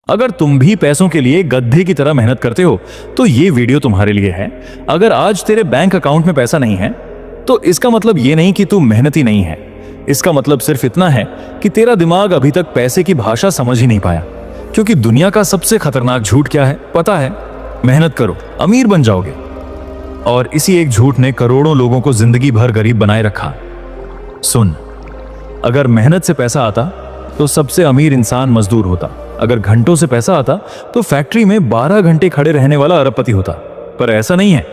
अगर तुम भी पैसों के लिए गधे की तरह मेहनत करते हो तो ये वीडियो तुम्हारे लिए है। अगर आज तेरे बैंक अकाउंट में पैसा नहीं है तो इसका मतलब ये नहीं कि तू मेहनती नहीं है। इसका मतलब सिर्फ इतना है कि तेरा दिमाग अभी तक पैसे की भाषा समझ ही नहीं पाया। क्योंकि दुनिया का सबसे खतरनाक झूठ क्या है पता है? मेहनत करो अमीर बन जाओगे। और इसी एक झूठ ने करोड़ों लोगों को जिंदगी भर गरीब बनाए रखा। सुन, अगर मेहनत से पैसा आता तो सबसे अमीर इंसान मजदूर होता। अगर घंटों से पैसा आता तो फैक्ट्री में 12 घंटे खड़े रहने वाला अरबपति होता। पर ऐसा नहीं है।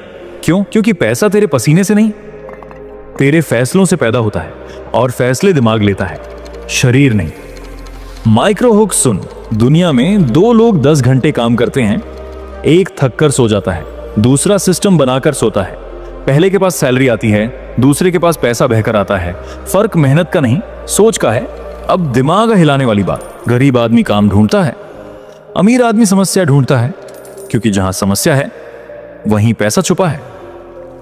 क्यों? क्योंकि पैसा तेरे पसीने से नहीं, तेरे फैसलों से पैदा होता है। और फैसले दिमाग लेता है, शरीर नहीं। माइक्रो हुक सुन, दुनिया में 2 लोग 10 घंटे काम करते हैं। एक थक कर सो जाता है, दूसरा सिस्टम बनाकर सोता है। पहले के पास सैलरी आती है, दूसरे के पास पैसा बहकर आता है। फर्क मेहनत का नहीं, सोच का है। अब दिमाग हिलाने वाली बात, गरीब आदमी काम ढूंढता है, अमीर आदमी समस्या ढूंढता है। क्योंकि जहां समस्या है वहीं पैसा छुपा है।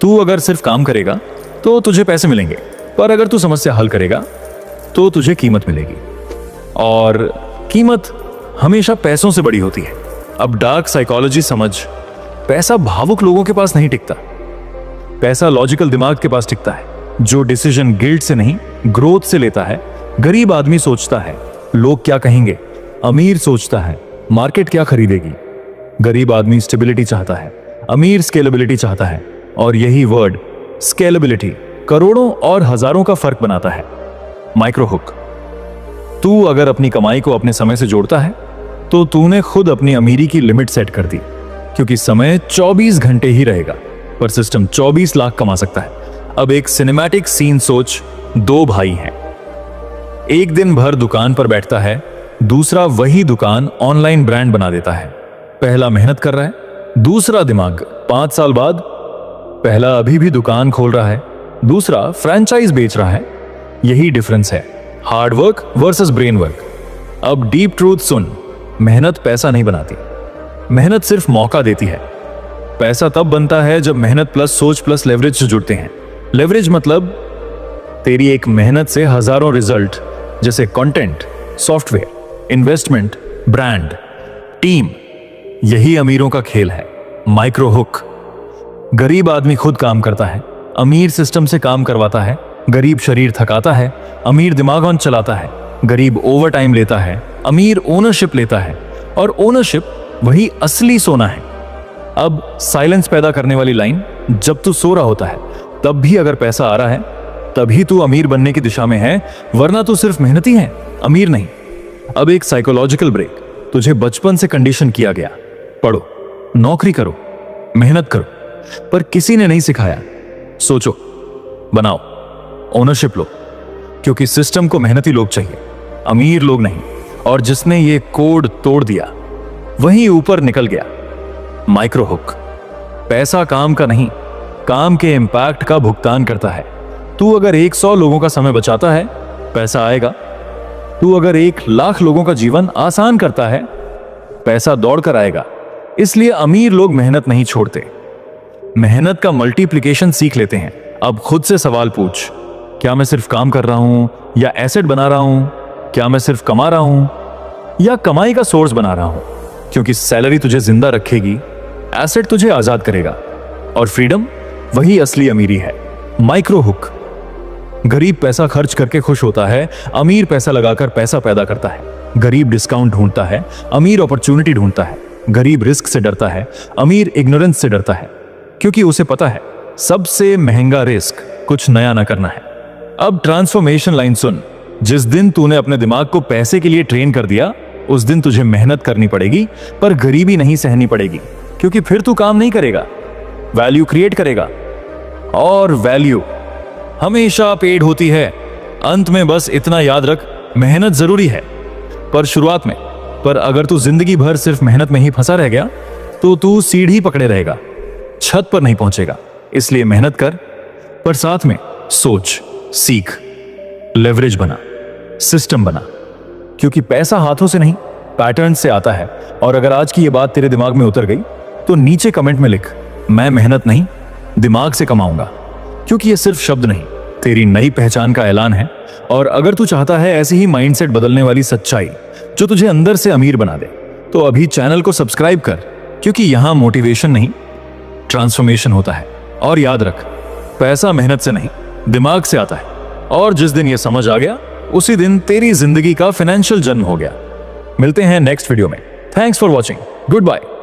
तू अगर सिर्फ काम करेगा तो तुझे पैसे मिलेंगे, पर अगर तू समस्या हल करेगा तो तुझे कीमत मिलेगी। और कीमत हमेशा पैसों से बड़ी होती है। अब डार्क साइकोलॉजी समझ, पैसा भावुक लोगों के पास नहीं टिकता, पैसा लॉजिकल दिमाग के पास टिकता है, जो डिसीजन गिल्ट से नहीं ग्रोथ से लेता है। गरीब आदमी सोचता है लोग क्या कहेंगे, अमीर सोचता है मार्केट क्या खरीदेगी। गरीब आदमी स्टेबिलिटी चाहता है, अमीर स्केलेबिलिटी चाहता है। और यही वर्ड स्केलेबिलिटी करोड़ों और हजारों का फर्क बनाता है। माइक्रो हुक, तू अगर अपनी कमाई को अपने समय से जोड़ता है तो तूने खुद अपनी अमीरी की लिमिट सेट कर दी। क्योंकि समय 24 घंटे ही रहेगा, पर सिस्टम 24 लाख कमा सकता है। अब एक सिनेमैटिक सीन सोच, 2 भाई हैं, एक दिन भर दुकान पर बैठता है, दूसरा वही दुकान ऑनलाइन ब्रांड बना देता है। पहला मेहनत कर रहा है, दूसरा दिमाग। 5 साल बाद पहला अभी भी दुकान खोल रहा है, दूसरा फ्रेंचाइज बेच रहा है। यही डिफरेंस है, hard work versus brain work. अब डीप ट्रूथ सुन, मेहनत पैसा नहीं बनाती, मेहनत सिर्फ मौका देती है। पैसा तब बनता है जब मेहनत प्लस सोच प्लस लेवरेज जुड़ते हैं। लेवरेज मतलब तेरी एक मेहनत से हजारों रिजल्ट, जैसे content, software, investment, brand, team. यही अमीरों का खेल है। माइक्रो हुक, गरीब आदमी खुद काम करता है, अमीर सिस्टम से काम करवाता है। गरीब शरीर थकाता है, अमीर दिमाग ऑन चलाता है। गरीब ओवर टाइम लेता है, अमीर ओनरशिप लेता है। और ओनरशिप वही असली सोना है। अब साइलेंस पैदा करने वाली लाइन, जब तू सो रहा होता है तब भी अगर पैसा आ रहा है तभी तू अमीर बनने की दिशा में है, वरना तू सिर्फ मेहनती है, अमीर नहीं। अब एक साइकोलॉजिकल ब्रेक, तुझे बचपन से कंडीशन किया गया, पढ़ो, नौकरी करो, मेहनत करो, पर किसी ने नहीं सिखाया सोचो, बनाओ, ओनरशिप लो। क्योंकि सिस्टम को मेहनती लोग चाहिए, अमीर लोग नहीं। और जिसने ये कोड तोड़ दिया वही ऊपर निकल गया। माइक्रो हुक, पैसा काम का नहीं, काम के इंपैक्ट का भुगतान करता है। तू अगर 100 लोगों का समय बचाता है, पैसा आएगा। तू अगर 1 लाख लोगों का जीवन आसान करता है, पैसा दौड़ कर आएगा। इसलिए अमीर लोग मेहनत नहीं छोड़ते, मेहनत का मल्टीप्लिकेशन सीख लेते हैं। अब खुद से सवाल पूछ, क्या मैं सिर्फ काम कर रहा हूं या एसेट बना रहा हूं? क्या मैं सिर्फ कमा रहा हूं या कमाई का सोर्स बना रहा हूं? क्योंकि सैलरी तुझे जिंदा रखेगी, एसेट तुझे आजाद करेगा। और फ्रीडम वही असली अमीरी है। माइक्रो हुक, गरीब पैसा खर्च करके खुश होता है, अमीर पैसा लगाकर पैसा पैदा करता है। गरीब डिस्काउंट ढूंढता है, अमीर अपॉर्चुनिटी ढूंढता है। गरीब रिस्क से डरता है, अमीर इग्नोरेंस से डरता है। क्योंकि उसे पता है सबसे महंगा रिस्क कुछ नया ना करना है। अब ट्रांसफॉर्मेशन लाइन सुन, जिस दिन तूने अपने दिमाग को पैसे के लिए ट्रेन कर दिया, उस दिन तुझे मेहनत करनी पड़ेगी, पर गरीबी नहीं सहनी पड़ेगी। क्योंकि फिर तू काम नहीं करेगा, वैल्यू क्रिएट करेगा। और वैल्यू हमेशा पेड होती है। अंत में बस इतना याद रख, मेहनत जरूरी है पर शुरुआत में। पर अगर तू जिंदगी भर सिर्फ मेहनत में ही फंसा रह गया तो तू सीढ़ी पकड़े रहेगा, छत पर नहीं पहुंचेगा। इसलिए मेहनत कर, पर साथ में सोच, सीख, लेवरेज बना, सिस्टम बना। क्योंकि पैसा हाथों से नहीं, पैटर्न से आता है। और अगर आज की ये बात तेरे दिमाग में उतर गई तो नीचे कमेंट में लिख, मैं मेहनत नहीं दिमाग से कमाऊंगा। क्योंकि ये सिर्फ शब्द नहीं, तेरी नई पहचान का ऐलान है। और अगर तू चाहता है ऐसे ही माइंडसेट बदलने वाली सच्चाई जो तुझे अंदर से अमीर बना दे, तो अभी चैनल को सब्सक्राइब कर, क्योंकि यहां मोटिवेशन नहीं, ट्रांसफॉर्मेशन होता है। और याद रख, पैसा मेहनत से नहीं, दिमाग से आता है। और जिस दिन यह समझ आ गया, उसी दिन तेरी जिंदगी का फाइनेंशियल जन्म हो गया। मिलते हैं नेक्स्ट वीडियो में। Thanks for watching. Good bye.